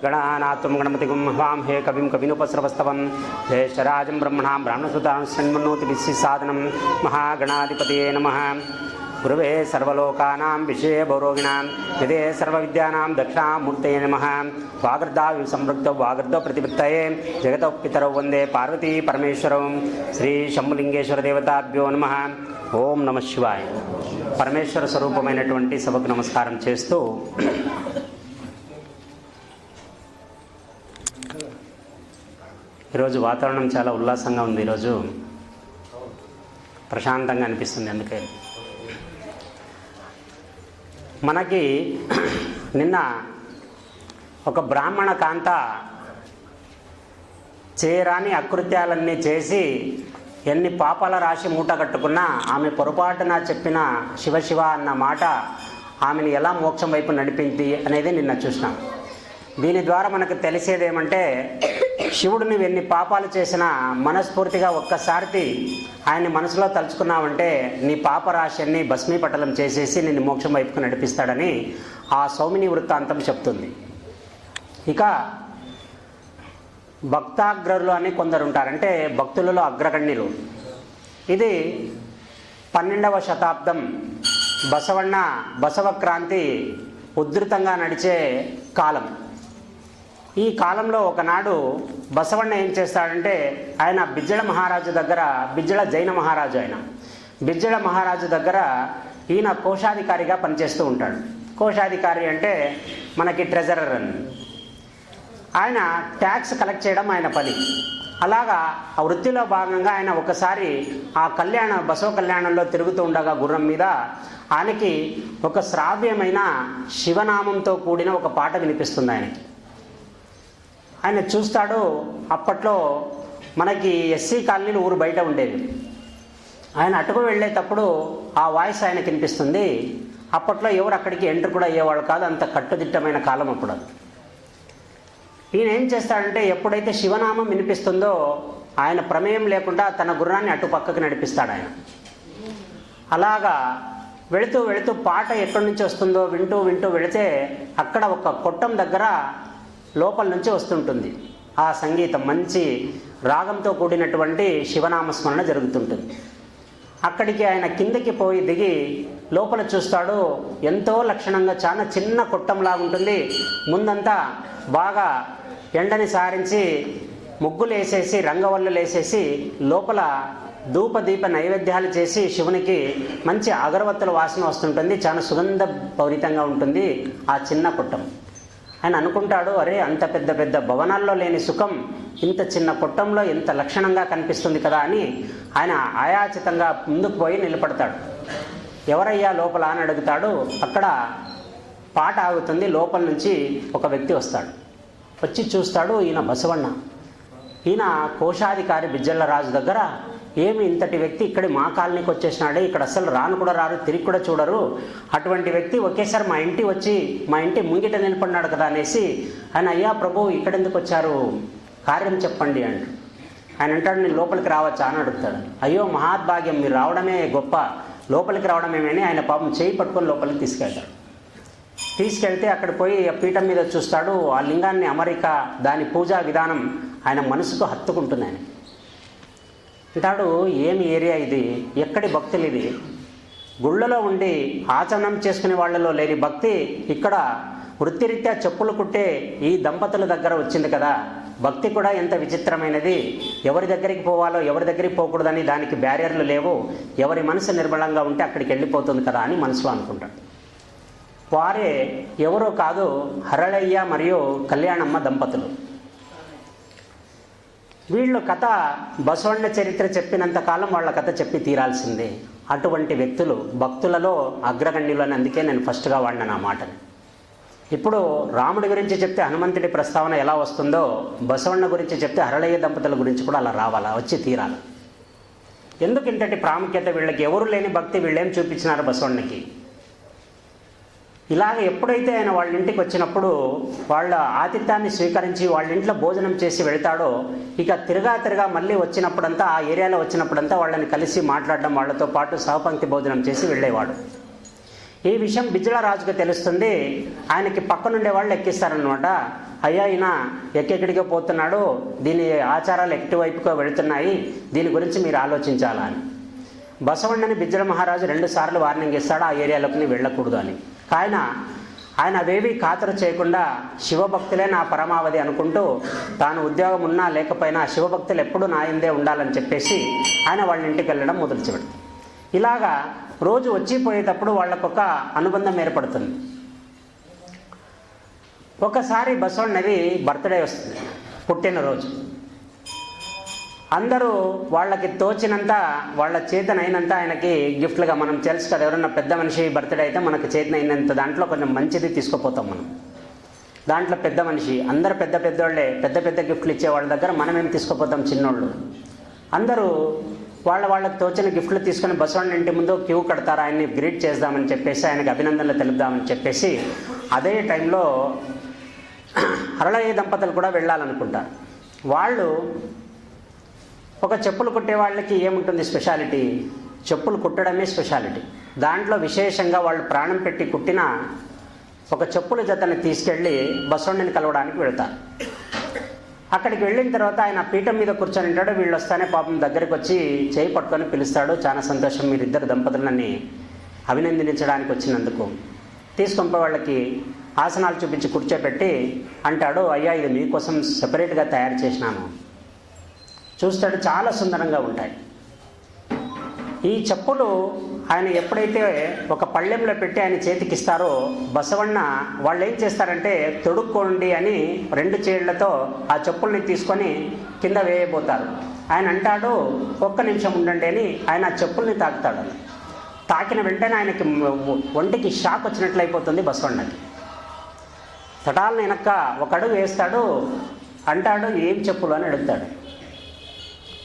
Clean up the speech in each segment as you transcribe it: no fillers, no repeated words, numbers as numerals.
गणानात्वं गणपतिगुं हवामहे कविं कविनुपस्रवस्तवं ज्येष्ठराजं ब्रह्मणां ब्राह्मणसुतां शृण्वन्नोतिभिस्सादनं महागणाधिपतये नमः। गुरुवे सर्वलोकानां विषयभौरोगिणां निधे सर्वविद्यानां दक्षिणामूर्तये नमः। वागर्धाविव संवृक्तौ वागर्धौ प्रतिपत्तये जगतौ पितरौ वन्दे पार्वती परमेश्वरौ। श्री शंभुलिंगेश्वर देवताभ्यो नमः। ఓం నమ శివాయ. పరమేశ్వర స్వరూపమైనటువంటి సభకు నమస్కారం చేస్తూ ఈరోజు వాతావరణం చాలా ఉల్లాసంగా ఉంది. ఈరోజు ప్రశాంతంగా అనిపిస్తుంది. అందుకే మనకి నిన్న ఒక బ్రాహ్మణ కాంత చేయరాని అకృత్యాలన్నీ చేసి ఎన్ని పాపాల రాశి మూట కట్టుకున్నా ఆమె పొరపాటున చెప్పిన శివ శివ అన్న మాట ఆమెను ఎలా మోక్షం వైపు నడిపింది అనేది నిన్న చూసినాం. దీని ద్వారా మనకు తెలిసేది ఏమంటే, శివుడు నువ్వు ఎన్ని పాపాలు చేసినా మనస్ఫూర్తిగా ఒక్కసారి ఆయన్ని మనసులో తలుచుకున్నావంటే నీ పాపరాశి అన్ని భస్మీపటలం చేసేసి నిన్ను మోక్షం వైపుకు నడిపిస్తాడని ఆ సౌమిని వృత్తాంతం చెప్తుంది. ఇక భక్తాగ్రరులు అని కొందరు ఉంటారు, అంటే భక్తులలో అగ్రగణ్యులు. ఇది 12వ శతాబ్దం బసవ క్రాంతి ఉధృతంగా నడిచే కాలం. ఈ కాలంలో ఒకనాడు బసవಣ್ణ ఏం చేస్తాడంటే, ఆయన బిజ్జళ మహారాజు దగ్గర, బిజ్జళ జైన మహారాజు, ఆయన బిజ్జళ మహారాజు దగ్గర ఈయన కోశాధికారిగా పనిచేస్తూ ఉంటాడు. కోశాధికారి అంటే మనకి ట్రెజరర్ అని. ఆయన ట్యాక్స్ కలెక్ట్ చేయడం ఆయన పని. అలాగా ఆ వృత్తిలో భాగంగా ఆయన ఒకసారి ఆ బసవ కళ్యాణంలో తిరుగుతూ ఉండగా గుర్రం మీద ఆయనకి ఒక శ్రావ్యమైన శివనామంతో కూడిన ఒక పాట వినిపిస్తుంది. ఆయన చూస్తాడు. అప్పట్లో మనకి ఎస్సీ కాలనీలు ఊరు బయట ఉండేవి. ఆయన అటుకు వెళ్ళేటప్పుడు ఆ వాయిస్ ఆయనకి వినిపిస్తుంది. అప్పట్లో ఎవరు అక్కడికి ఎంటర్ కూడా అయ్యేవాళ్ళు కాదు, అంత కట్టుదిట్టమైన కాలం అప్పుడు. ఈయన ఏం చేస్తాడంటే, ఎప్పుడైతే శివనామం వినిపిస్తుందో ఆయన ప్రమేయం లేకుండా తన గుర్రాన్ని అటు పక్కకి నడిపిస్తాడు ఆయన. అలాగా వెళుతూ వెళుతూ పాట ఎక్కడి నుంచి వస్తుందో వింటూ వింటూ వెళితే అక్కడ ఒక కొట్టం దగ్గర లోపల నుంచి వస్తుంటుంది ఆ సంగీతం. మంచి రాగంతో కూడినటువంటి శివనామస్మరణ జరుగుతుంటుంది. అక్కడికి ఆయన కిందకి పోయి దిగి లోపల చూస్తాడు. ఎంతో లక్షణంగా చాలా చిన్న కొట్టంలాగుంటుంది. ముందంతా బాగా ఎండని సారించి ముగ్గులు వేసేసి రంగవల్లులు వేసేసి లోపల ధూపదీప నైవేద్యాలు చేసి శివునికి మంచి అగరవత్తుల వాసన వస్తుంటుంది. చాలా సుగంధ భరితంగా ఉంటుంది ఆ చిన్న కొట్టం. ఆయన అనుకుంటాడు, అరే అంత పెద్ద పెద్ద భవనాల్లో లేని సుఖం ఇంత చిన్న కొట్టంలో ఇంత లక్షణంగా కనిపిస్తుంది కదా అని ఆయన ఆయాచితంగా ముందుకు పోయి నిలబడతాడు. ఎవరయ్యా లోపల అని అడుగుతాడు. అక్కడ పాట ఆగుతుంది. లోపల నుంచి ఒక వ్యక్తి వస్తాడు. వచ్చి చూస్తాడు, ఈయన బసవಣ್ణ. ఈయన కోశాధికారి బిజ్జళ్ళ రాజు దగ్గర, ఏమి ఇంతటి వ్యక్తి ఇక్కడి మా కాలనీకి వచ్చేసినాడే, ఇక్కడ అసలు రాను కూడా రారు, తిరిగి కూడా చూడరు, అటువంటి వ్యక్తి ఒకేసారి మా ఇంటి వచ్చి మా ఇంటి ముంగిట నిలబడినాడు కదా అనేసి ఆయన, అయ్యా ప్రభు ఇక్కడెందుకు వచ్చారు, కార్యం చెప్పండి అంట. ఆయన అంటాడు, నేను లోపలికి రావచ్చా అని అడుగుతాడు. అయ్యో మహాద్భాగ్యం, మీరు రావడమే గొప్ప, లోపలికి రావడమేమని ఆయన పాపం చేయి పట్టుకొని లోపలికి తీసుకెళ్తాడు. తీసుకెళ్తే అక్కడ పోయి పీఠం మీద చూస్తాడు. ఆ లింగాన్ని అమరిక, దాని పూజా విధానం ఆయన మనసుకు హత్తుకుంటుంది. ఆయన అంటాడు, ఏమి ఏరియా ఇది, ఎక్కడి భక్తులు ఇది, గుళ్ళలో ఉండి ఆచరణం చేసుకునే వాళ్ళలో లేని భక్తి ఇక్కడ వృత్తిరీత్యా చెప్పులు కుట్టే ఈ దంపతుల దగ్గర వచ్చింది కదా. భక్తి కూడా ఎంత విచిత్రమైనది, ఎవరి దగ్గరికి పోవాలో ఎవరి దగ్గరికి పోకూడదని దానికి బ్యారియర్లు లేవు, ఎవరి మనసు నిర్మలంగా ఉంటే అక్కడికి వెళ్ళిపోతుంది కదా అని మనసులో అనుకుంటాడు. వారే ఎవరో కాదు, హరళయ్య మరియు కళ్యాణమ్మ దంపతులు. వీళ్ళు కథ బసవಣ್ణ చరిత్ర చెప్పినంత కాలం వాళ్ళ కథ చెప్పి తీరాల్సిందే. అటువంటి వ్యక్తులు భక్తులలో అగ్రగణ్యులు అని అందుకే నేను ఫస్ట్గా వాడిన నా మాటని. ఇప్పుడు రాముడి గురించి చెప్తే హనుమంతుడి ప్రస్తావన ఎలా వస్తుందో, బసవಣ್ణ గురించి చెప్తే హరళయ్య దంపతుల గురించి కూడా అలా రావాలా, వచ్చి తీరాలి. ఎందుకు ఇంతటి ప్రాముఖ్యత వీళ్ళకి? ఎవరు లేని భక్తి వీళ్ళేం చూపించినారు బసవಣ್ಣకి? ఇలాగ ఎప్పుడైతే ఆయన వాళ్ళ ఇంటికి వచ్చినప్పుడు వాళ్ళ ఆతిథ్యాన్ని స్వీకరించి వాళ్ళ ఇంట్లో భోజనం చేసి వెళ్తాడో, ఇక తిరగా మళ్ళీ వచ్చినప్పుడంతా ఆ ఏరియాలో వచ్చినప్పుడంతా వాళ్ళని కలిసి మాట్లాడడం, వాళ్ళతో పాటు సహపంక్తి భోజనం చేసి వెళ్ళేవాడు. ఈ విషయం బిజ్జళ రాజుకు తెలుస్తుంది. ఆయనకి పక్కనుండే వాళ్ళు ఎక్కిస్తారనమాట. అయ్యా ఈయన ఎక్కెక్కడికో పోతున్నాడు, దీని ఆచారాలు ఎటువైపుకో వెళుతున్నాయి, దీని గురించి మీరు ఆలోచించాలా అని. బసవಣ್ಣని బిజ్జల మహారాజు 2 సార్లు వార్నింగ్ ఇస్తాడు, ఆ ఏరియాలోకి వెళ్ళకూడదు అని. ఆయన అవేవి ఖాతరు చేయకుండా శివభక్తులే నా పరమావధి అనుకుంటూ తాను ఉద్యోగం ఉన్నా లేకపోయినా శివభక్తులు ఎప్పుడూ నా యందే ఉండాలని చెప్పేసి ఆయన వాళ్ళ ఇంటికి వెళ్ళడం మొదలుపెడతారు. ఇలాగా రోజు వచ్చిపోయేటప్పుడు వాళ్ళకొక అనుబంధం ఏర్పడుతుంది. ఒకసారి బసవಣ್ಣది బర్త్డే వస్తుంది, పుట్టినరోజు. అందరూ వాళ్ళకి తోచినంత, వాళ్ళ చేతనైనంత ఆయనకి గిఫ్ట్లుగా, మనం తెలుసు కదా, ఎవరన్నా పెద్ద మనిషి బర్త్డే అయితే మనకి చేతనైనంత దాంట్లో కొంచెం మంచిది తీసుకుపోతాం మనం. దాంట్లో పెద్ద మనిషి, అందరు పెద్ద పెద్దోళ్ళే, పెద్ద పెద్ద గిఫ్ట్లు ఇచ్చే వాళ్ళ దగ్గర మనమేం తీసుకుపోతాం చిన్నోళ్ళు. అందరూ వాళ్ళకి తోచిన గిఫ్ట్లు తీసుకొని బసవಣ್ణ ఇంటి ముందు క్యూ కడతారు, ఆయన్ని గ్రీట్ చేద్దామని చెప్పేసి, ఆయనకి అభినందనలు తెలుపుదామని చెప్పేసి. అదే టైంలో హరళయ్య దంపతులు కూడా వెళ్ళాలనుకుంటారు. వాళ్ళు ఒక చెప్పులు కుట్టే వాళ్ళకి ఏముంటుంది స్పెషాలిటీ? చెప్పులు కుట్టడమే స్పెషాలిటీ. దాంట్లో విశేషంగా వాళ్ళు ప్రాణం పెట్టి కుట్టిన ఒక చెప్పుల జతని తీసుకెళ్ళి బసవಣ್ಣని కలవడానికి వెళ్తారు. అక్కడికి వెళ్ళిన తర్వాత ఆయన పీఠం మీద కూర్చొని ఉంటాడు. వీళ్ళు వస్తానే పాపం దగ్గరికి వచ్చి చేయి పట్టుకొని పిలుస్తాడు. చాలా సంతోషం, మీరిద్దరు దంపతులని అభినందించడానికి వచ్చినందుకు. తీసుకొని వాళ్ళకి ఆసనాలు చూపించి కూర్చోబెట్టి అంటాడు, అయ్యా ఇది మీకోసం సెపరేట్గా తయారు చేసినాను. చూస్తాడు, చాలా సుందరంగా ఉంటాయి ఈ చెప్పులు. ఆయన ఎప్పుడైతే ఒక పళ్ళెంలో పెట్టి ఆయన చేతికి ఇస్తారో బసవಣ್ణ వాళ్ళు ఏం చేస్తారంటే తొడుక్కోండి అని 2 చేళ్లతో ఆ చెప్పుల్ని తీసుకొని కింద వేయబోతారు. ఆయన అంటాడు, ఒక్క నిమిషం ఉండండి అని. ఆయన ఆ చెప్పుల్ని తాకుతాడు. తాకిన వెంటనే ఆయనకి ఒంటికి షాక్ వచ్చినట్లు అయిపోతుంది బసవಣ್ಣకి. తటాలను వెనక్క ఒక అడుగు వేస్తాడు. అంటాడు, ఏం చెప్పులు అని అడుగుతాడు.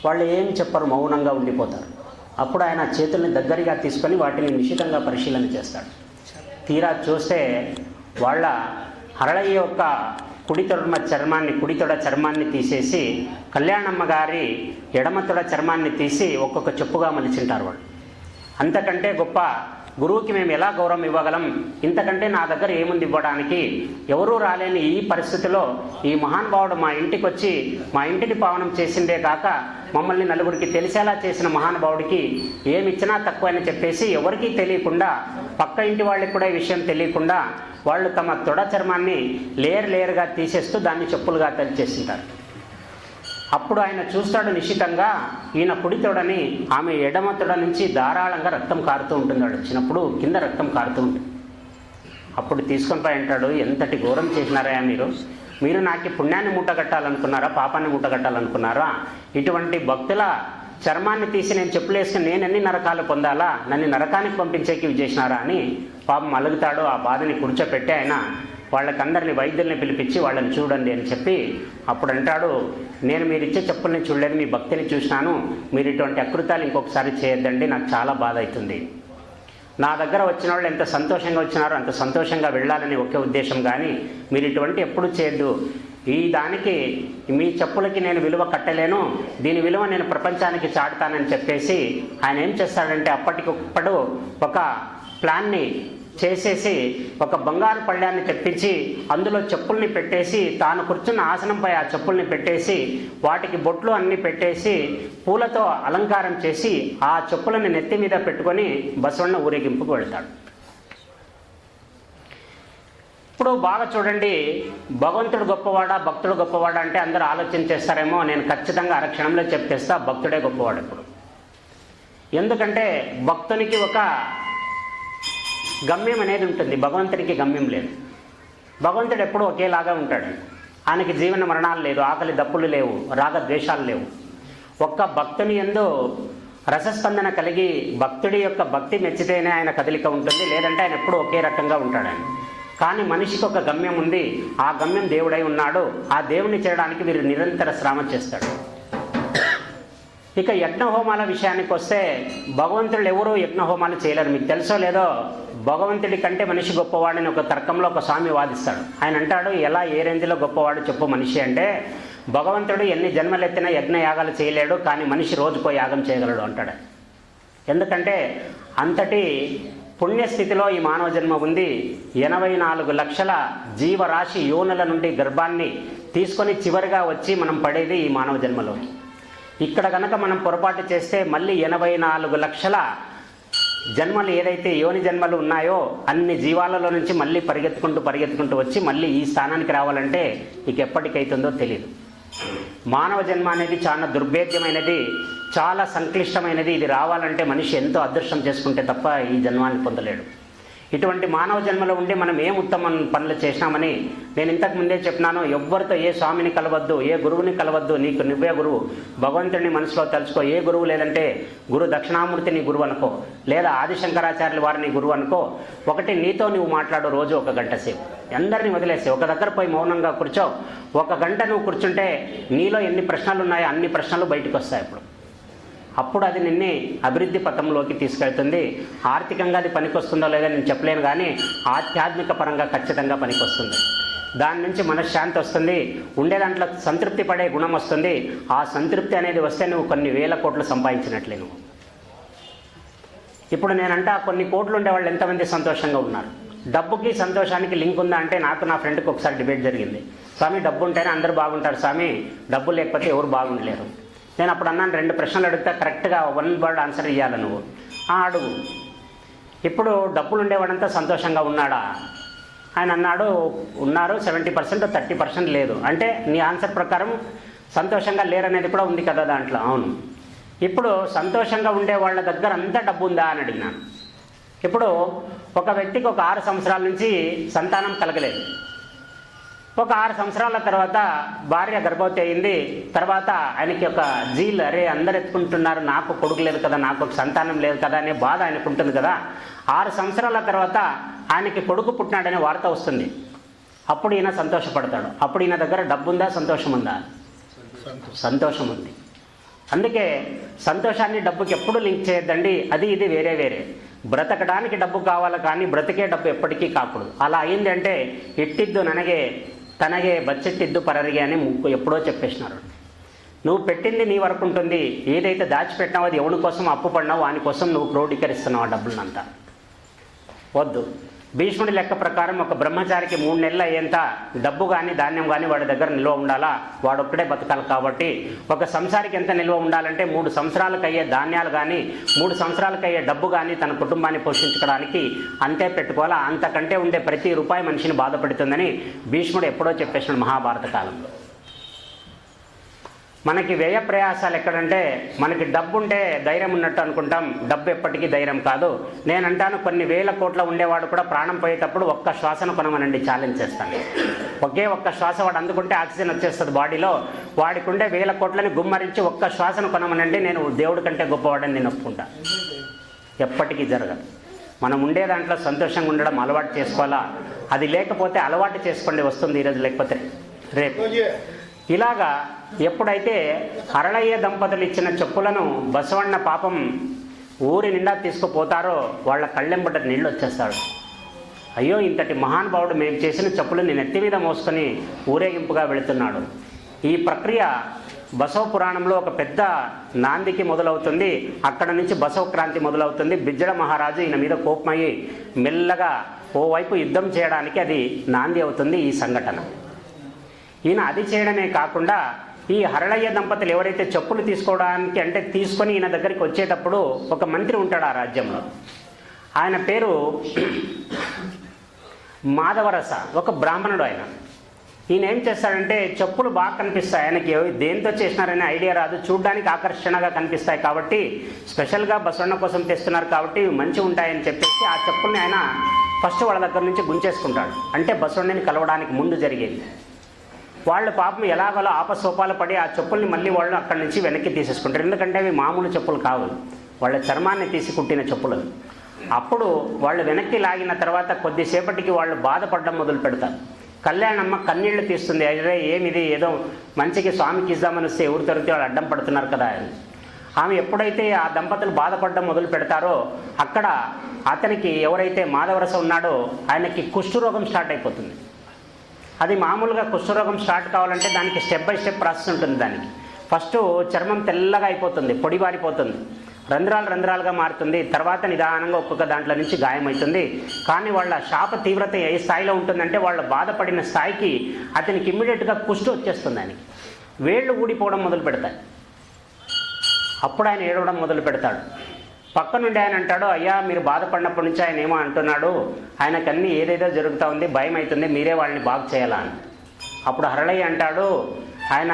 వాళ్ళు ఏం చెప్పరు, మౌనంగా ఉండిపోతారు. అప్పుడు ఆయన చేతుల్ని దగ్గరగా తీసుకొని వాటిని నిశితంగా పరిశీలన చేస్తాడు. తీరా చూస్తే వాళ్ళ హరళయ్య యొక్క కుడి తొడ చర్మాన్ని తీసేసి కళ్యాణమ్మ గారి ఎడమ తొడ చర్మాన్ని తీసి ఒక్కొక్క చెప్పుగా మలిచింటారు వాళ్ళు. అంతకంటే గొప్ప గురువుకి మేము ఎలా గౌరవం ఇవ్వగలం? ఇంతకంటే నా దగ్గర ఏముంది ఇవ్వడానికి? ఎవరూ రాలేని ఈ పరిస్థితిలో ఈ మహానుభావుడు మా ఇంటికి వచ్చి మా ఇంటిని పావనం చేసిందే కాక మమ్మల్ని నలుగురికి తెలిసేలా చేసిన మహానుభావుడికి ఏమిచ్చినా తక్కువ అని చెప్పేసి ఎవరికీ తెలియకుండా, పక్క ఇంటి వాళ్ళకి కూడా ఈ విషయం తెలియకుండా వాళ్ళు తమ తొడ చర్మాన్ని లేయర్గా తీసేస్తూ దాన్ని చెప్పులుగా తలిచేసింటారు. అప్పుడు ఆయన చూస్తాడు నిశితంగా, ఈయన కుడి తొడని ఆమె ఎడమ తొడ నుంచి ధారాళంగా రక్తం కారుతూ ఉంటుంది. వాడు వచ్చినప్పుడు కింద రక్తం కారుతూ ఉంటుంది. అప్పుడు తీసుకొని పోయి అంటాడు, ఎంతటి ఘోరం చేసినారా మీరు నాకు పుణ్యాన్ని మూటగట్టాలనుకున్నారా, పాపాన్ని మూటగట్టాలనుకున్నారా? ఇటువంటి భక్తుల చర్మాన్ని తీసి నేను చెప్పులేసుకుని నేను ఎన్ని నరకాలు పొందాలా, నన్ను నరకానికి పంపించేకి చేసినారా అని పాపం అలుగుతాడు. ఆ బాధని కూర్చోపెట్టి ఆయన వాళ్ళకందరినీ వైద్యుల్ని పిలిపించి వాళ్ళని చూడండి అని చెప్పి అప్పుడు అంటాడు, నేను మీరు ఇచ్చే చెప్పుల్ని చూడలేదు, మీ భక్తిని చూసినాను. మీరు ఇటువంటి అకృతాలు ఇంకొకసారి చేయొద్దండి, నాకు చాలా బాధ అవుతుంది. నా దగ్గర వచ్చిన వాళ్ళు ఎంత సంతోషంగా వచ్చినారో అంత సంతోషంగా వెళ్ళాలని ఒకే ఉద్దేశం, కానీ మీరు ఇటువంటి ఎప్పుడు చేయొద్దు. ఈ దానికి మీ చెప్పులకి నేను విలువ కట్టలేను, దీని విలువ నేను ప్రపంచానికి చాటుతానని చెప్పేసి ఆయన ఏం చేస్తాడంటే అప్పటికప్పుడు ఒక ప్లాన్ని చేసేసి ఒక బంగారు పళ్ళాన్ని తెప్పించి అందులో చెప్పుల్ని పెట్టేసి తాను కూర్చున్న ఆసనంపై ఆ చెప్పుల్ని పెట్టేసి వాటికి బొట్లు అన్నీ పెట్టేసి పూలతో అలంకారం చేసి ఆ చెప్పులని నెత్తి మీద పెట్టుకొని బసవಣ್ణ ఊరేగింపుకు వెళ్తాడు. ఇప్పుడు బాగా చూడండి, భగవంతుడు గొప్పవాడా భక్తుడు గొప్పవాడా అంటే అందరూ ఆలోచన చేస్తారేమో. నేను ఖచ్చితంగా అరక్షణంలో చెప్పేస్తా, భక్తుడే గొప్పవాడు. ఇప్పుడు ఎందుకంటే భక్తునికి ఒక గమ్యం అనేది ఉంటుంది, భగవంతునికి గమ్యం లేదు. భగవంతుడు ఎప్పుడూ ఒకేలాగా ఉంటాడు. ఆయనకి జీవన మరణాలు లేదు, ఆకలి దప్పులు లేవు, రాగద్వేషాలు లేవు. ఒక్క భక్తుని యందు రసస్పందన కలిగి భక్తుడి యొక్క భక్తి మెచ్చితేనే ఆయన కదలిక ఉంటుంది, లేదంటే ఆయన ఎప్పుడూ ఒకే రకంగా ఉంటాడు. కానీ మనిషికి ఒక గమ్యం ఉంది, ఆ గమ్యం దేవుడై ఉన్నాడు. ఆ దేవుని చేయడానికి వీరు నిరంతర శ్రమ చేస్తాడు. ఇక యజ్ఞహోమాల విషయానికి వస్తే భగవంతుడు ఎవరూ యజ్ఞహోమాలు చేయలేరు. మీకు తెలుసో లేదో, భగవంతుడి కంటే మనిషి గొప్పవాడని ఒక తర్కంలో ఒక స్వామి వాదిస్తాడు. ఆయన అంటాడు, ఎలా ఏ రేంజ్లో గొప్పవాడు చెప్పు మనిషి అంటే, భగవంతుడు ఎన్ని జన్మలెత్తినా యజ్ఞ యాగాలు చేయలేడు, కానీ మనిషి రోజుకో యాగం చేయగలడు అంటాడు. ఎందుకంటే అంతటి పుణ్యస్థితిలో ఈ మానవ జన్మ ఉంది. 84 లక్షల జీవరాశి యోనుల నుండి గర్భాన్ని తీసుకొని చివరిగా వచ్చి మనం పడేది ఈ మానవ జన్మలో. ఇక్కడ కనుక మనం పొరపాటు చేస్తే మళ్ళీ 84 లక్షల జన్మలు ఏదైతే యోని జన్మలు ఉన్నాయో అన్ని జీవాలలో నుంచి మళ్ళీ పరిగెత్తుకుంటూ వచ్చి మళ్ళీ ఈ స్థానానికి రావాలంటే ఇక ఎప్పటికైతుందో తెలియదు. మానవ జన్మ అనేది చాలా దుర్భేద్యమైనది, చాలా సంక్లిష్టమైనది. ఇది రావాలంటే మనిషి ఎంతో అదృష్టం చేసుకుంటే తప్ప ఈ జన్మాన్ని పొందలేడు. ఇటువంటి మానవ జన్మలో ఉండి మనం ఏం ఉత్తమ పనులు చేసినామని నేను ఇంతకు ముందే చెప్పినాను. ఎవ్వరితో ఏ స్వామిని కలవద్దు, ఏ గురువుని కలవద్దు, నీకు నువ్వే గురువు, భగవంతుడిని మనసులో తలుచుకో. ఏ గురువు లేదంటే గురు దక్షిణామూర్తిని గురువు అనుకో, లేదా ఆదిశంకరాచార్యుల వారిని గురువు అనుకో. ఒకటి నీతో నువ్వు మాట్లాడు, రోజు 1 గంట సేపు. అందరినీ వదిలేసి ఒక దగ్గర పోయి మౌనంగా కూర్చో. 1 గంట నువ్వు కూర్చుంటే నీలో ఎన్ని ప్రశ్నలు ఉన్నాయో అన్ని ప్రశ్నలు బయటకు వస్తాయి. అప్పుడు అది నిన్నే అభివృద్ధి పథంలోకి తీసుకెళ్తుంది. ఆర్థికంగా అది పనికొస్తుందో లేదో నేను చెప్పలేను, కానీ ఆధ్యాత్మిక పరంగా ఖచ్చితంగా పనికొస్తుంది. దాని నుంచి మనశ్శాంతి వస్తుంది, ఉండే దాంట్లో సంతృప్తి పడే గుణం వస్తుంది. ఆ సంతృప్తి అనేది వస్తే నువ్వు కొన్ని వేల కోట్లు సంపాదించినట్లే. నువ్వు ఇప్పుడు నేనంట కొన్ని కోట్లు ఉండేవాళ్ళు ఎంతమంది సంతోషంగా ఉన్నారు? డబ్బుకి సంతోషానికి లింక్ ఉందా అంటే, నాకు నా ఫ్రెండ్కి ఒకసారి డిబేట్ జరిగింది. స్వామి డబ్బు ఉంటేనే అందరూ బాగుంటారు స్వామి, డబ్బు లేకపోతే ఎవరు బాగుండలేరు. నేను అప్పుడు అన్నాను, 2 ప్రశ్నలు అడిగితే కరెక్ట్గా 1 వర్డ్ ఆన్సర్ ఇవ్వాలి నువ్వు. అడుగు. ఇప్పుడు డబ్బులు ఉండేవాడంతా సంతోషంగా ఉన్నాడా? ఆయన అన్నాడు, ఉన్నారు 70%, 30% లేదు. అంటే నీ ఆన్సర్ ప్రకారం సంతోషంగా లేరనేది కూడా ఉంది కదా దాంట్లో. అవును. ఇప్పుడు సంతోషంగా ఉండే వాళ్ళ దగ్గర అంతా డబ్బు ఉందా అని అడిగినాను. ఇప్పుడు ఒక వ్యక్తికి ఒక 6 సంవత్సరాల నుంచి సంతానం కలగలేదు. ఒక 6 సంవత్సరాల తర్వాత భార్య గర్భవతి అయింది. తర్వాత ఆయనకి ఒక జీల్, అరే అందరు ఎత్తుకుంటున్నారు, నాకు కొడుకు లేదు కదా, నాకు ఒక సంతానం లేదు కదా అనే బాధ ఆయనకు ఉంటుంది కదా. 6 సంవత్సరాల తర్వాత ఆయనకి కొడుకు పుట్టినాడనే వార్త వస్తుంది. అప్పుడు ఈయన సంతోషపడతాడు. అప్పుడు ఈయన దగ్గర డబ్బు ఉందా, సంతోషం ఉందా? సంతోషం ఉంది. అందుకే సంతోషాన్ని డబ్బుకి ఎప్పుడు లింక్ చేయొద్దండి. అది ఇది వేరే వేరే. బ్రతకడానికి డబ్బు కావాలి, కానీ బ్రతికే డబ్బు ఎప్పటికీ కాకూడదు. అలా అయింది అంటే ఇట్టిద్దు ನನಗೆ తనగే బడ్జెట్టిద్దు పరరిగే అని ఎప్పుడో చెప్పేసినారు. నువ్వు పెట్టింది నీ వరకు ఉంటుంది. ఏదైతే దాచిపెట్టినావో అది ఎవరి కోసం అప్పు పడినావో వాని కోసం నువ్వు క్రోడీకరిస్తున్నావు ఆ డబ్బులనంతా. వద్దు. భీష్ముడి లెక్క ప్రకారం ఒక బ్రహ్మచారికి 3 నెలలు అయ్యేంత డబ్బు కానీ ధాన్యం కానీ వాడి దగ్గర నిల్వ ఉండాలా, వాడొక్కడే బతకాలి. కాబట్టి ఒక సంసారికి ఎంత నిల్వ ఉండాలంటే 3 సంవత్సరాలకు అయ్యే ధాన్యాలు కానీ 3 సంవత్సరాలకు అయ్యే డబ్బు కానీ తన కుటుంబాన్ని పోషించుకోవడానికి అంతే పెట్టుకోవాలా. అంతకంటే ఉండే ప్రతి రూపాయి మనిషిని బాధపడుతుందని భీష్ముడు ఎప్పుడో చెప్పేసినాడు మహాభారత కాలంలో. మనకి వ్యయ ప్రయాసాలు ఎక్కడంటే, మనకి డబ్బు ఉంటే ధైర్యం ఉన్నట్టు అనుకుంటాం. డబ్బు ఎప్పటికీ ధైర్యం కాదు. నేనంటాను, కొన్ని వేల కోట్ల ఉండేవాడు కూడా ప్రాణం పోయేటప్పుడు 1 శ్వాసను కొనమనండి, ఛాలెంజ్ చేస్తాను. ఒకే 1 శ్వాస వాడు అందుకుంటే ఆక్సిజన్ వచ్చేస్తుంది బాడీలో. వాడికి ఉండే 1000 కోట్లని గుమ్మరించి 1 శ్వాసను కొనమనండి, నేను దేవుడి కంటే గొప్పవాడని నేను ఒప్పుకుంటా. ఎప్పటికీ జరగదు. మనం ఉండే దాంట్లో సంతోషంగా ఉండడం అలవాటు చేసుకోవాలా. అది లేకపోతే అలవాటు చేసుకోండి, వస్తుంది ఈరోజు లేకపోతే రేపు. ఇలాగా ఎప్పుడైతే హరళయ్య దంపతులు ఇచ్చిన చెప్పులను బసవಣ್ణ పాపం ఊరి నిండా తీసుకుపోతారో వాళ్ళ కళ్ళెంబట నీళ్ళు వచ్చేస్తాడు. అయ్యో, ఇంతటి మహానుభావుడు మేము చేసిన చెప్పులు నేను ఎత్తి మీద మోసుకొని ఊరేగింపుగా వెళుతున్నాడు. ఈ ప్రక్రియ బసవ పురాణంలో ఒక పెద్ద నాందికి మొదలవుతుంది. అక్కడ నుంచి బసవ క్రాంతి మొదలవుతుంది. బిజ్జడ మహారాజు ఈయన మీద కోపమయ్యి మెల్లగా ఓవైపు యుద్ధం చేయడానికి అది నాంది అవుతుంది ఈ సంఘటన. ఈయన అది చేయడమే కాకుండా ఈ హరళయ్య దంపతులు ఎవరైతే చెప్పులు తీసుకోవడానికి అంటే తీసుకొని ఈయన దగ్గరికి వచ్చేటప్పుడు ఒక మంత్రి ఉంటాడు ఆ రాజ్యంలో. ఆయన పేరు మాధవరస, ఒక బ్రాహ్మణుడు ఆయన. ఈయన ఏం చేస్తాడంటే, చెప్పులు బాగా కనిపిస్తాయి ఆయనకి, దేంతో చేసినారనే ఐడియా రాదు, చూడ్డానికి ఆకర్షణగా కనిపిస్తాయి కాబట్టి స్పెషల్గా బసవಣ್ణ కోసం తెస్తున్నారు కాబట్టి మంచి ఉంటాయని చెప్పేసి ఆ చెప్పుల్ని ఆయన ఫస్ట్ వాళ్ళ దగ్గర నుంచి గుంచేసుకుంటాడు. అంటే బసవಣ್ಣని కలవడానికి ముందు జరిగేది. వాళ్ళు పాపం ఎలాగోలా ఆపసోపాలు పడి ఆ చెప్పుల్ని మళ్ళీ వాళ్ళు అక్కడి నుంచి వెనక్కి తీసేసుకుంటారు. ఎందుకంటే అవి మామూలు చెప్పులు కావు, వాళ్ళ చర్మాన్ని తీసి కుట్టిన చెప్పులు. అప్పుడు వాళ్ళు వెనక్కి లాగిన తర్వాత కొద్దిసేపటికి వాళ్ళు బాధపడడం మొదలు పెడతారు. కళ్యాణమ్మ కన్నీళ్లు తీస్తుంది. అదే ఏమిది, ఏదో మంచికి స్వామికి ఇద్దామని వస్తే ఎవరు తొరిగితే వాళ్ళు అడ్డం పడుతున్నారు కదా అని. ఆమె ఎప్పుడైతే ఆ దంపతులు బాధపడడం మొదలు పెడతారో అక్కడ అతనికి ఎవరైతే మాధవరస ఉన్నాడో ఆయనకి కుష్ఠరోగం స్టార్ట్ అయిపోతుంది. అది మామూలుగా కుష్ఠరోగం స్టార్ట్ కావాలంటే దానికి స్టెప్ బై స్టెప్ ప్రాసెస్ ఉంటుంది. దానికి ఫస్ట్ చర్మం తెల్లగా అయిపోతుంది, పొడిబారిపోతుంది. రంధ్రాలుగా మారుతుంది. తర్వాత నిదానంగా ఒక్కొక్క దాంట్లో నుంచి గాయమవుతుంది. కానీ వాళ్ళ శాప తీవ్రత ఏ స్థాయిలో ఉంటుందంటే వాళ్ళ బాధపడిన స్థాయికి అతనికి ఇమ్మీడియట్గా కుష్టు వచ్చేస్తుంది. ఆయనకి వేళ్ళు ఊడిపోవడం మొదలు పెడతాయి. అప్పుడు ఆయన ఏడవడం మొదలు పెడతాడు. పక్క నుండి ఆయన అంటాడు, అయ్యా మీరు బాధపడినప్పటి నుంచి ఆయన ఏమో అంటున్నాడు, ఆయనకన్నీ ఏదేదో జరుగుతూ ఉంది, భయం అవుతుంది, మీరే వాళ్ళని బాగు చేయాలా అని. అప్పుడు హరళయ్య అంటాడు, ఆయన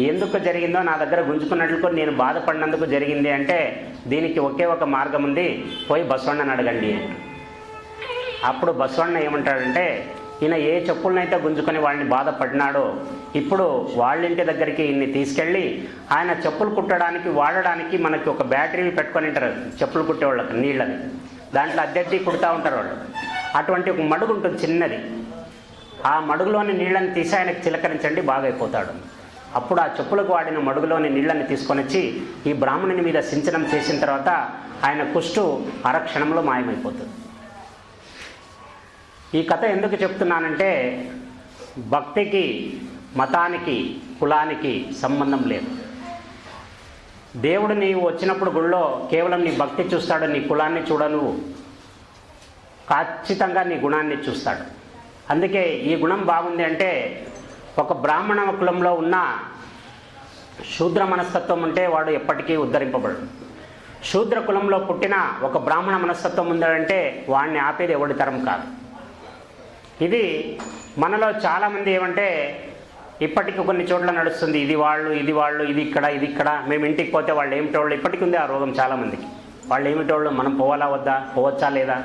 ఎందుకు జరిగిందో నా దగ్గర గుంజుకున్నట్లు నేను బాధపడినందుకు జరిగింది అంటే దీనికి ఒకే ఒక మార్గం ఉంది, పోయి బసవಣ್ಣని అడగండి. అప్పుడు బసవಣ್ణ ఏమంటాడంటే, ఈయన ఏ చెప్పులనైతే గుంజుకొని వాళ్ళని బాధపడినాడో ఇప్పుడు వాళ్ళింటి దగ్గరికి ఇన్ని తీసుకెళ్ళి ఆయన చెప్పులు కుట్టడానికి వాడడానికి మనకి ఒక బ్యాటరీ పెట్టుకొని ఉంటారు చెప్పులు కుట్టేవాళ్ళకి, నీళ్ళని దాంట్లో అద్దెద్ది కుడుతూ ఉంటారు వాళ్ళు. అటువంటి ఒక మడుగు ఉంటుంది చిన్నది, ఆ మడుగులోని నీళ్ళని తీసి ఆయనకు చిలకరించండి, బాగైపోతాడు. అప్పుడు ఆ చెప్పులకు వాడిన మడుగులోని నీళ్ళని తీసుకొని వచ్చి ఈ బ్రాహ్మణుని మీద సించనం చేసిన తర్వాత ఆయన కుష్టు అరక్షణంలో మాయమైపోతుంది. ఈ కథ ఎందుకు చెప్తున్నానంటే భక్తికి మతానికి కులానికి సంబంధం లేదు. దేవుడు నీవు వచ్చినప్పుడు గుళ్ళో కేవలం నీ భక్తి చూస్తాడు, నీ కులాన్ని చూడను, ఖచ్చితంగా నీ గుణాన్ని చూస్తాడు. అందుకే ఈ గుణం బాగుంది అంటే ఒక బ్రాహ్మణ కులంలో ఉన్న శూద్ర మనస్తత్వం ఉంటే వాడు ఎప్పటికీ ఉద్ధరింపబడు. శూద్ర కులంలో పుట్టిన ఒక బ్రాహ్మణ మనస్తత్వం ఉందంటే వాడిని ఆపేది ఎవడి తరం కాదు. ఇది మనలో చాలామంది ఏమంటే ఇప్పటికి కొన్ని చోట్ల నడుస్తుంది, ఇది వాళ్ళు ఇది వాళ్ళు ఇది ఇక్కడ మేము ఇంటికి పోతే వాళ్ళు ఏమిటోళ్ళు, ఇప్పటికి ఉంది ఆ రోగం చాలామందికి. వాళ్ళు ఏమిటోళ్ళు, మనం పోవాలా వద్దా, పోవచ్చా లేదా.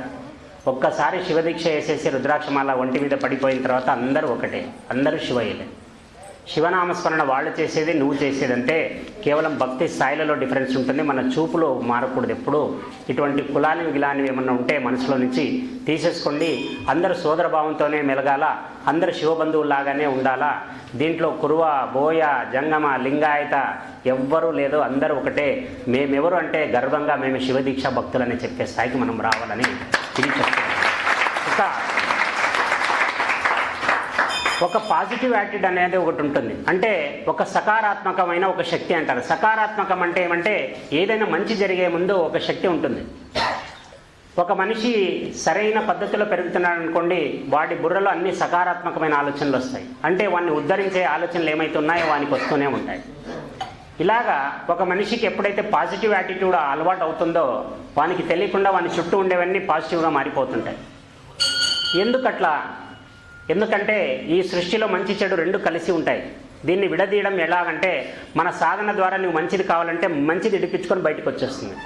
ఒక్కసారి శివదీక్ష వేసేసి రుద్రాక్షమాల ఒంటి మీద పడిపోయిన తర్వాత అందరూ ఒకటే, అందరూ శివయ్యలే. శివనామస్మరణ వాళ్ళు చేసేది నువ్వు చేసేదంటే కేవలం భక్తి స్థాయిలలో డిఫరెన్స్ ఉంటుంది. మన చూపులో మారకూడదు ఎప్పుడు. ఇటువంటి కులానివి గిలానివి ఏమన్నా ఉంటే మనసులో నుంచి తీసేసుకోండి. అందరూ సోదర భావంతోనే మెలగాల, అందరూ శివబంధువులాగానే ఉండాలా. దీంట్లో కురువ బోయ జంగమ లింగాయత ఎవ్వరూ లేదు, అందరూ ఒకటే. మేమెవరు అంటే గర్వంగా మేము శివదీక్ష భక్తులని చెప్పే స్థాయికి మనం రావాలని ఇది చెప్తున్నాం. ఒక పాజిటివ్ యాటిట్యూడ్ అనేది ఒకటి ఉంటుంది, అంటే ఒక సకారాత్మకమైన ఒక శక్తి అంటారు. సకారాత్మకం అంటే ఏమంటే ఏదైనా మంచి జరిగే ముందు ఒక శక్తి ఉంటుంది. ఒక మనిషి సరైన పద్ధతిలో పెరుగుతున్నాడు అనుకోండి, వాడి బుర్రలో అన్ని సకారాత్మకమైన ఆలోచనలు వస్తాయి. అంటే వాడిని ఉద్ధరించే ఆలోచనలు ఏమైతే ఉన్నాయో వానికి వస్తూనే ఉంటాయి. ఇలాగా ఒక మనిషికి ఎప్పుడైతే పాజిటివ్ యాటిట్యూడ్ అలవాటు అవుతుందో వానికి తెలియకుండా వాని చుట్టూ ఉండేవన్నీ పాజిటివ్గా మారిపోతుంటాయి. ఎందుకట్లా? ఎందుకంటే ఈ సృష్టిలో మంచి చెడు రెండు కలిసి ఉంటాయి. దీన్ని విడదీయడం ఎలాగంటే మన సాధన ద్వారా నువ్వు మంచిది కావాలంటే మంచిది ఇడిపించుకొని బయటకు వచ్చేస్తుంది.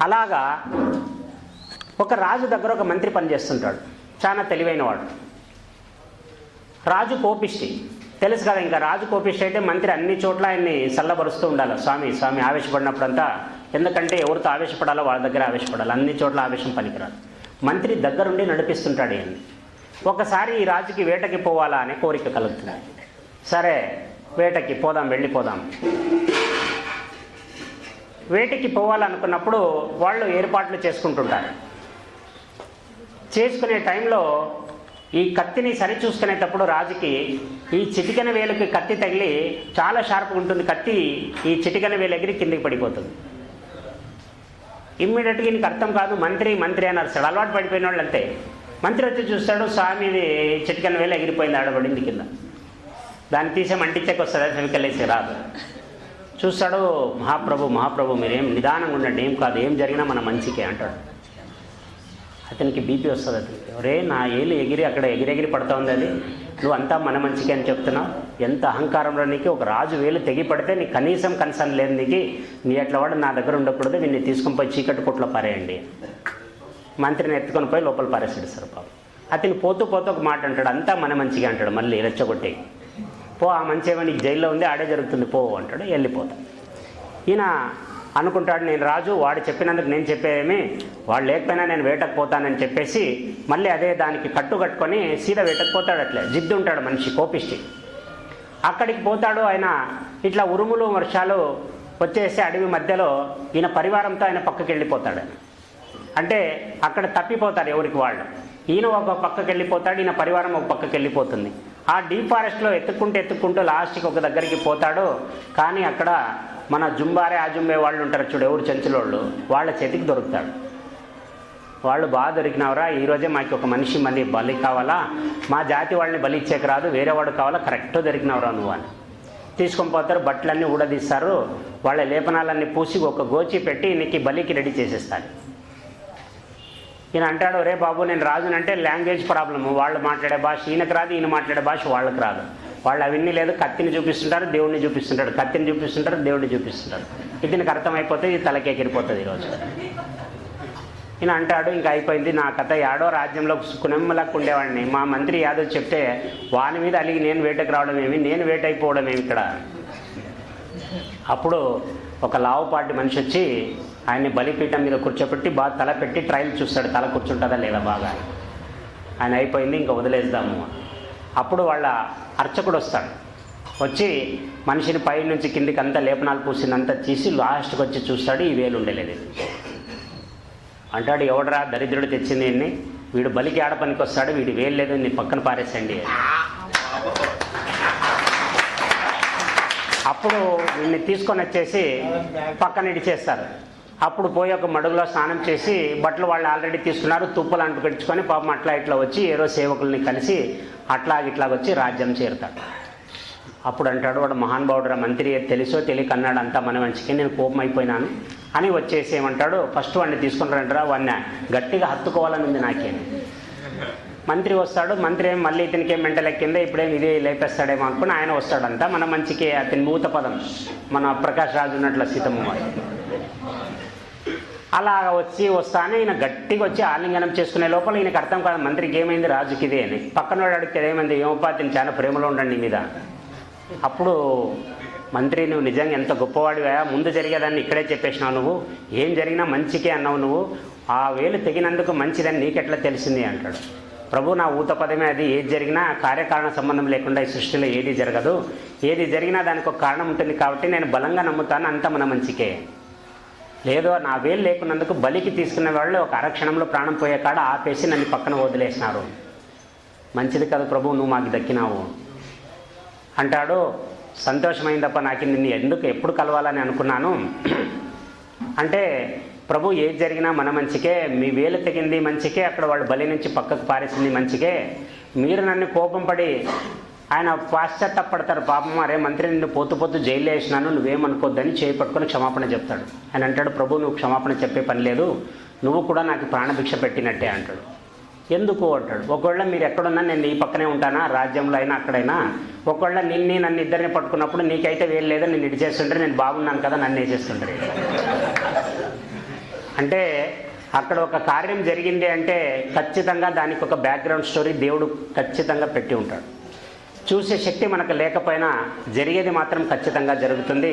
అలాగా ఒక రాజు దగ్గర ఒక మంత్రి పనిచేస్తుంటాడు, చాలా తెలివైన వాడు. రాజు కోపిష్టి, తెలుసు కదా. ఇంకా రాజు కోపిష్టి అయితే మంత్రి అన్ని చోట్ల ఆయన్ని చల్లబరుస్తూ ఉండాలి. స్వామి ఆవేశపడినప్పుడంతా, ఎందుకంటే ఎవరితో ఆవేశపడాలో వాళ్ళ దగ్గర ఆవేశపడాలి, అన్ని చోట్ల ఆవేశం పనికిరాదు. మంత్రి దగ్గరుండి నడిపిస్తుంటాడు ఈయన్ని. ఒకసారి ఈ రాజుకి వేటకి పోవాలా అనే కోరిక కలుగుతుంది. సరే వేటకి పోదాం, వెళ్ళిపోదాం. వేటకి పోవాలనుకున్నప్పుడు వాళ్ళు ఏర్పాట్లు చేసుకుంటుంటారు. చేసుకునే టైంలో ఈ కత్తిని సరి చూసుకునేటప్పుడు రాజుకి ఈ చిటికెన వేలుకి కత్తి తగిలి చాలా షార్ప్గా ఉంటుంది. కత్తి ఈ చిటికెన వేలు ఎగిరి కిందికి పడిపోతుంది. ఇమ్మీడియట్గా ఈయనకి అర్థం కాదు, మంత్రి అని అరుస్తాడు. అలవాటు పడిపోయిన వాళ్ళు అంతే. మంత్రి వచ్చి చూస్తాడు, స్వామిది చిటికెన వేలు ఎగిరిపోయింది, ఆడబడింది కింద. దాన్ని తీసే మంటించకి వస్తుంది, ఫెవికల్లేసి రాదు. చూస్తాడు, మహాప్రభు మీరేం నిదానంగా ఉండండి, ఏం కాదు, ఏం జరిగినా మన మంచికే అంటాడు. అతనికి బీపీ వస్తుంది. అతనికి, ఒరే నా ఏలు ఎగిరి అక్కడ ఎగిరెగిరి పడుతూ ఉంది, అది నువ్వు అంతా మన మంచికే అని చెప్తున్నావు. ఎంత అహంకారంలో నీకు. ఒక రాజు వేలు తెగి పడితే నీకు కనీసం కన్సర్న్ లేదు. నీ అట్లా వాడు నా దగ్గర ఉండకూడదు, నిన్ను తీసుకొని పోయి చీకటి కొట్లో పారేయండి. మంత్రిని ఎత్తుకొని పోయి లోపల పారేసాడు సార్ పాపం. అతను పోతూ ఒక మాట అంటాడు, అంతా మన మంచిగా అంటాడు. మళ్ళీ రెచ్చగొట్టి, పో ఆ మంచి ఏమో నీకు జైల్లో ఉంది, ఆడే జరుగుతుంది, పో అంటాడు. వెళ్ళిపోతాడు. ఈయన అనుకుంటాడు, నేను రాజు, వాడు చెప్పినందుకు నేను చెప్పేమి, వాడు లేకపోయినా నేను వేటకు పోతానని చెప్పేసి మళ్ళీ అదే దానికి కట్టుకట్టుకొని సీదా వేటకు పోతాడు. అట్లే జిద్దు ఉంటాడు మనిషి, కోపిష్టి. అక్కడికి పోతాడు. ఆయన ఇట్లా ఉరుములు వర్షాలు వచ్చేసి అడవి మధ్యలో ఈయన పరివారంతో ఆయన పక్కకి వెళ్ళిపోతాడు. అంటే అక్కడ తప్పిపోతారు ఎవరికి వాళ్ళు. ఈయన ఒక పక్కకి వెళ్ళిపోతాడు, ఈయన పరివారం ఒక పక్కకి వెళ్ళిపోతుంది. ఆ డీప్ ఫారెస్ట్లో ఎత్తుక్కుంటూ లాస్ట్కి ఒక దగ్గరికి పోతాడు. కానీ అక్కడ మన జుంబారే ఆజుంబే వాళ్ళు ఉంటారు చూడు, ఎవరు చెంచులోళ్ళు, వాళ్ళ చేతికి దొరుకుతాడు. వాళ్ళు బాగా దొరికినవరా, ఈరోజే మాకు ఒక మనిషి మళ్ళీ బలి కావాలా, మా జాతి వాళ్ళని బలి ఇచ్చేకి రాదు, వేరే వాడు కావాలా, కరెక్ట్ దొరికినవరా నువ్వు అని తీసుకొని పోతారు. బట్టలన్నీ ఊడదీస్తారు, వాళ్ళ లేపనాలన్నీ పూసి ఒక గోచి పెట్టి నీకు బలికి రెడీ చేసేస్తారు. ఈయన అంటాడు, రే బాబు నేను రాజునంటే లాంగ్వేజ్ ప్రాబ్లము, వాళ్ళు మాట్లాడే భాష ఈయనకు రాదు, ఈయన మాట్లాడే భాష వాళ్ళకి రాదు. వాళ్ళు అవన్నీ లేదు, కత్తిని చూపిస్తుంటారు, దేవుడిని చూపిస్తుంటాడు, కత్తిని చూపిస్తుంటారు, దేవుడిని చూపిస్తుంటారు. ఇతనికి అర్థమైపోతే ఇది తలకెక్కిరిపోతుంది ఈరోజు. ఈయన అంటాడు, ఇంకా అయిపోయింది నా కథ, యాడో రాజ్యంలో కునెమ్మలకు ఉండేవాడిని, మా మంత్రి యాదవ్ చెప్తే వాని మీద అలిగి నేను వేటకు రావడం ఏమి, నేను వేట అయిపోవడం ఏమి ఇక్కడ. అప్పుడు ఒక లావుపాటి మనిషి వచ్చి ఆయన్ని బలిపీఠం మీద కూర్చోబెట్టి బాగా తల పెట్టి ట్రయల్ చూస్తాడు, తల కూర్చుంటుందా లేదా బాగా. ఆయన అయిపోయింది ఇంకా వదిలేద్దాము. అప్పుడు వాళ్ళ అర్చకుడు వస్తాడు, వచ్చి మనిషిని పై నుంచి కిందికి అంతా లేపనాలు పూసిందంతా తీసి లాస్ట్కి వచ్చి చూస్తాడు, ఈ వేలు ఉండలేదు. అంటాడు, ఎవడరా దరిద్రుడు తెచ్చింది ఇన్ని, వీడు బలికి ఆడ పనికి వస్తాడు, వీడి వేలు లేదు, నీ పక్కన పారేసండి. అప్పుడు వీడిని తీసుకొని వచ్చేసి పక్కన ఇడిచేస్తారు. అప్పుడు పోయి ఒక మడుగులో స్నానం చేసి బట్టలు వాళ్ళు ఆల్రెడీ తీసుకున్నారు, తుప్పలు అంటు పెట్టుకొని పాపం అట్లా ఇట్లా వచ్చి ఏరో సేవకుల్ని కలిసి ఇట్లా వచ్చి రాజ్యం చేరుతాడు. అప్పుడు అంటాడు, వాడు మహానుభావుడురా, మంత్రి తెలుసో తెలియక అన్నాడు, అంతా మన మంచికి, నేను కోపం అయిపోయినాను అని వచ్చేసి ఏమంటాడు, ఫస్ట్ వాడిని తీసుకుని రండిరా, వాడిని గట్టిగా హత్తుకోవాలని ఉంది నాకేం. మంత్రి వస్తాడు, మంత్రి ఏం మళ్ళీ ఇతనికి ఏం మెంటల్ ఎక్కిందే, ఇప్పుడేం ఇది లేపేస్తాడేమో అనుకుని ఆయన వస్తాడంతా మన మంచికి. అతని మూత పదం మన ప్రకాష్ రాజు ఉన్నట్ల సీతమ్మ అలా వస్తానే ఈయన గట్టిగా వచ్చి ఆలింగనం చేసుకునే లోపల ఈయనకు అర్థం కాదు మంత్రికి ఏమైంది, రాజుకి ఇదే అని. పక్కన వాడు అడిగితే ఏమైంది, ఏమోపా తిని చాలా ప్రేమలో ఉండండి మీద. అప్పుడు మంత్రి, నువ్వు నిజంగా ఎంత గొప్పవాడివా, ముందు జరిగేదాన్ని ఇక్కడే చెప్పేసినావు, నువ్వు ఏం జరిగినా మంచికే అన్నావు, నువ్వు ఆ వేలు తెగినందుకు మంచిదని నీకెట్లా తెలిసింది అంటాడు. ప్రభు నా ఊత పదమే అది, ఏది జరిగినా కార్యకారణ సంబంధం లేకుండా ఈ సృష్టిలో ఏది జరగదు, ఏది జరిగినా దానికి ఒక కారణం ఉంటుంది కాబట్టి నేను బలంగా నమ్ముతాను, అంతా మన మంచికే. లేదో నా వేలు లేకున్నందుకు బలికి తీసుకునే వాళ్ళు ఒక అరక్షణంలో ప్రాణం పోయే కాడ ఆపేసి నన్ను పక్కన వదిలేసినారు, మంచిది కదా ప్రభు, నువ్వు మాకు దక్కినావు అంటాడు. సంతోషమైందప్ప, నాకు నిన్ను ఎందుకు ఎప్పుడు కలవాలని అనుకున్నాను అంటే, ప్రభు ఏది జరిగినా మన మంచికే, మీ వేలు తెగింది మంచికే, అక్కడ వాళ్ళు బలి నుంచి పక్కకు పారేసింది మంచికే, మీరు నన్ను కోపం పడి ఆయన పాశ్చాత్తపడతారు, పాపం అరే మంత్రి నిన్ను పోతూ జైల్లో వేసినాను, నువ్వేమనుకోద్దని చేయి పట్టుకొని క్షమాపణ చెప్తాడు. ఆయన అంటాడు, ప్రభు నువ్వు క్షమాపణ చెప్పే పని లేదు, నువ్వు కూడా నాకు ప్రాణభిక్ష పెట్టినట్టే అంటాడు. ఎందుకు అంటాడు, ఒకవేళ మీరు ఎక్కడున్నా నేను నీ పక్కనే ఉంటానా, రాజ్యంలో అయినా అక్కడైనా, ఒకవేళ నన్ను ఇద్దరిని పట్టుకున్నప్పుడు నీకైతే వేలు లేదా, నేను ఇడిచేస్తుంటే నేను బాగున్నాను కదా, నన్ను వేసేస్తుంటారు. అంటే అక్కడ ఒక కార్యం జరిగింది అంటే ఖచ్చితంగా దానికి ఒక బ్యాక్గ్రౌండ్ స్టోరీ దేవుడు ఖచ్చితంగా పెట్టి ఉంటాడు. చూసే శక్తి మనకు లేకపోయినా జరిగేది మాత్రం ఖచ్చితంగా జరుగుతుంది.